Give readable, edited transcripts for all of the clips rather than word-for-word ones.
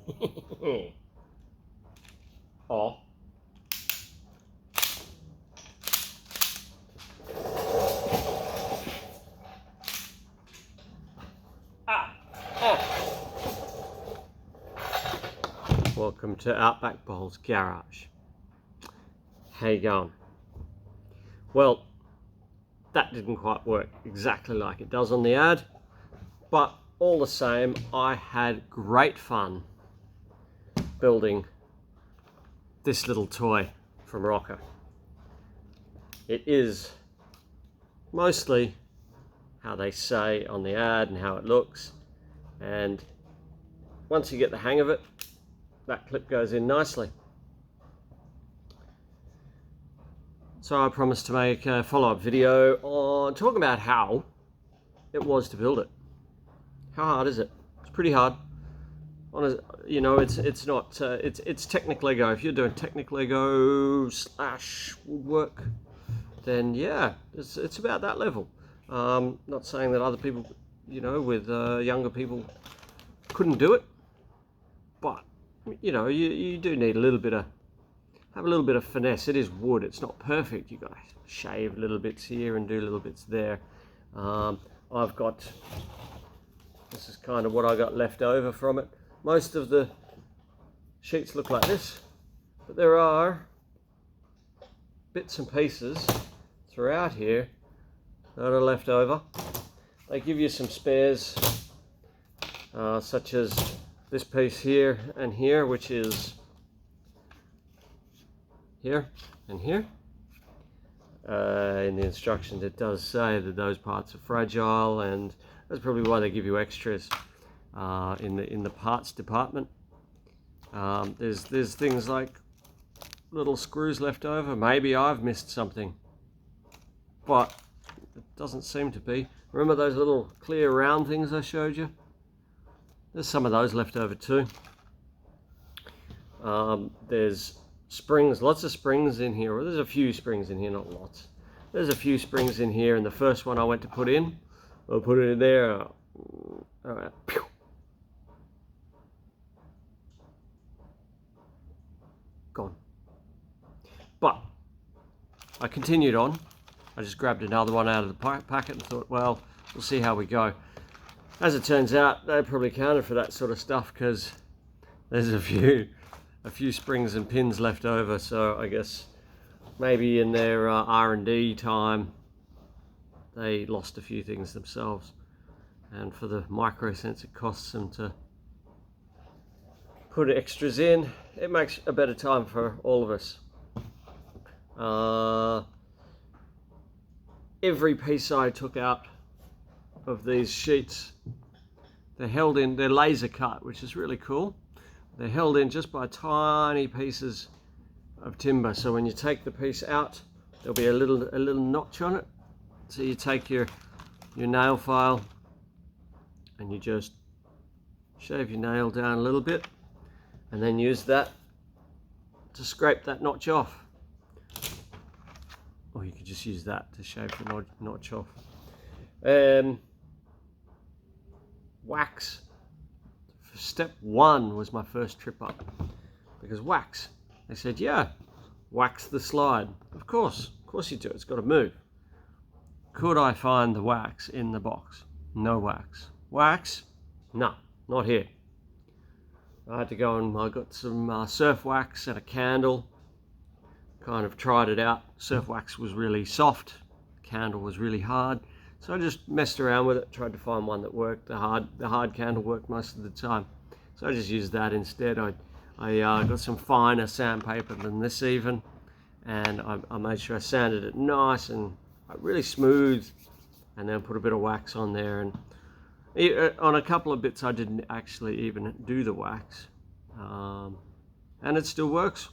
Oh. Welcome to Outback Bowls Garage. How you going? Well, that didn't quite work exactly like it does on the ad, but all the same, I had great fun building this little toy from ROKR. It is mostly how they say on the ad and how it looks, and once you get the hang of it, that clip goes in nicely. So I promised to make a follow-up video on talking about how it was to build it. How hard is it? It's pretty hard. You know, it's not it's Technic Lego. If you're doing Technic Lego / woodwork, then yeah, it's about that level. Not saying that other people, you know, with younger people couldn't do it, but you know, you do need have a little bit of finesse. It is wood, it's not perfect. You've got to shave little bits here and do little bits there. This is kind of what I got left over from it. Most of the sheets look like this, but there are bits and pieces throughout here that are left over. They give you some spares, such as this piece here and here, which is here and here. In the instructions it does say that those parts are fragile, and that's probably why they give you extras in the parts department. There's things like little screws left over. Maybe I've missed something, but it doesn't seem to be. Remember those little clear round things I showed you? There's some of those left over too. There's springs, lots of springs in here. Well, there's a few springs in here, not lots. There's a few springs in here, and the first one I went to put in, I'll put it in there. Alright. Gone. But I continued on. I just grabbed another one out of the packet and thought, well, we'll see how we go. As it turns out, they probably counted for that sort of stuff, because there's a few springs and pins left over. So I guess maybe in their R&D time, they lost a few things themselves. And for the micro cents it costs them to put extras in, it makes a better time for all of us. Every piece I took out of these sheets, they're held in, they're laser cut, which is really cool. They're held in just by tiny pieces of timber. So when you take the piece out, there'll be a little notch on it. So you take your nail file and you just shave your nail down a little bit, and then use that to scrape that notch off. Or you could just use that to shave the notch off. Wax. Step one was my first trip up, because wax. They said, yeah, wax the slide. Of course you do. It's got to move. Could I find the wax in the box? No wax. Wax? No, not here. I had to go and I got some surf wax and a candle. Kind of tried it out. Surf wax was really soft. Candle was really hard. So I just messed around with it, tried to find one that worked. The hard candle worked most of the time. So I just used that instead. I got some finer sandpaper than this even, and I made sure I sanded it nice and really smooth, and then put a bit of wax on there. And on a couple of bits I didn't actually even do the wax, and it still works.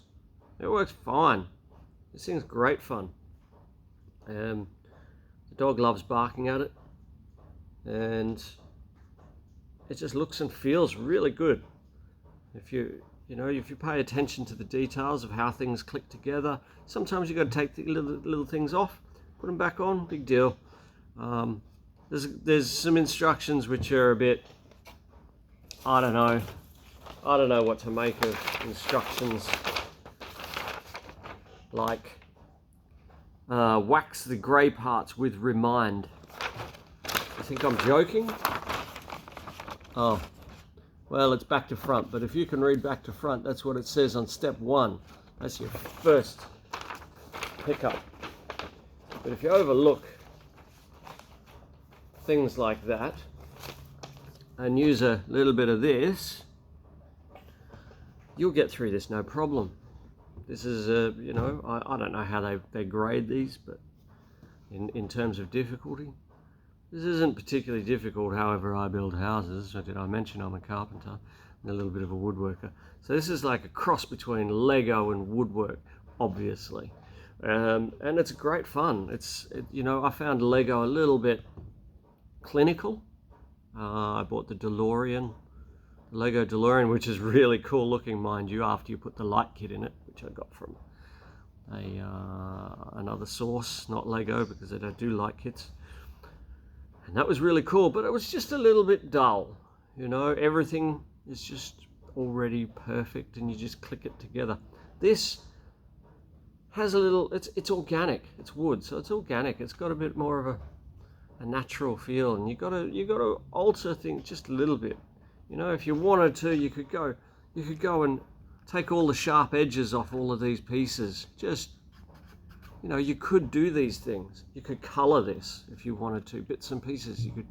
It works fine. This thing's great fun. The dog loves barking at it, and it just looks and feels really good. If you pay attention to the details of how things click together, sometimes you've got to take the little things off, put them back on, big deal. There's some instructions which are a bit, I don't know, I don't know what to make of instructions like wax the grey parts with Remind. You think I'm joking? Oh, well, it's back to front, but if you can read back to front, that's what it says on step 1. That's your first pickup. But if you overlook things like that and use a little bit of this, you'll get through this no problem. This is you know, I don't know how they grade these, but in terms of difficulty, this isn't particularly difficult. However, I build houses. Did I mention I'm a carpenter and a little bit of a woodworker? So this is like a cross between Lego and woodwork, obviously, and it's great fun. You know, I found Lego a little bit clinical. I bought the Lego DeLorean, which is really cool looking, mind you, after you put the light kit in it, which I got from another source, not Lego, because they don't do light kits. And that was really cool, but it was just a little bit dull. You know, everything is just already perfect and you just click it together. This has a little, it's organic, it's wood, so it's organic. It's got a bit more of a natural feel, and you got to alter things just a little bit. You know, if you wanted to, you could go and take all the sharp edges off all of these pieces. Just, you know, you could do these things. You could color this if you wanted to, bits and pieces. You could,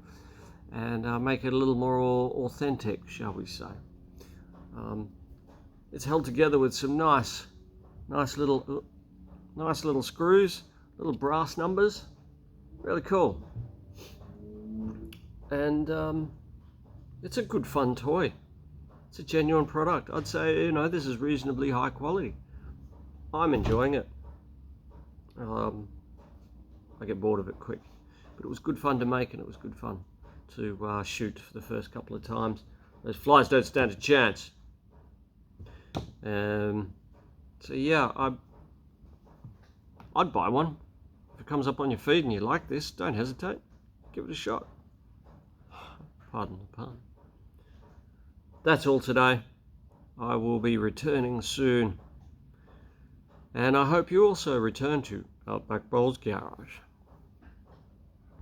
and make it a little more authentic, shall we say. It's held together with some nice little screws, little brass numbers. Really cool. And it's a good fun toy. It's a genuine product. I'd say, you know, this is reasonably high quality. I'm enjoying it. I get bored of it quick, but it was good fun to make, and it was good fun to shoot for the first couple of times. Those flies don't stand a chance. So yeah, I'd buy one. If it comes up on your feed and you like this, don't hesitate. Give it a shot. Pardon the pun. That's all today. I will be returning soon. And I hope you also return to Outback Bowls Garage.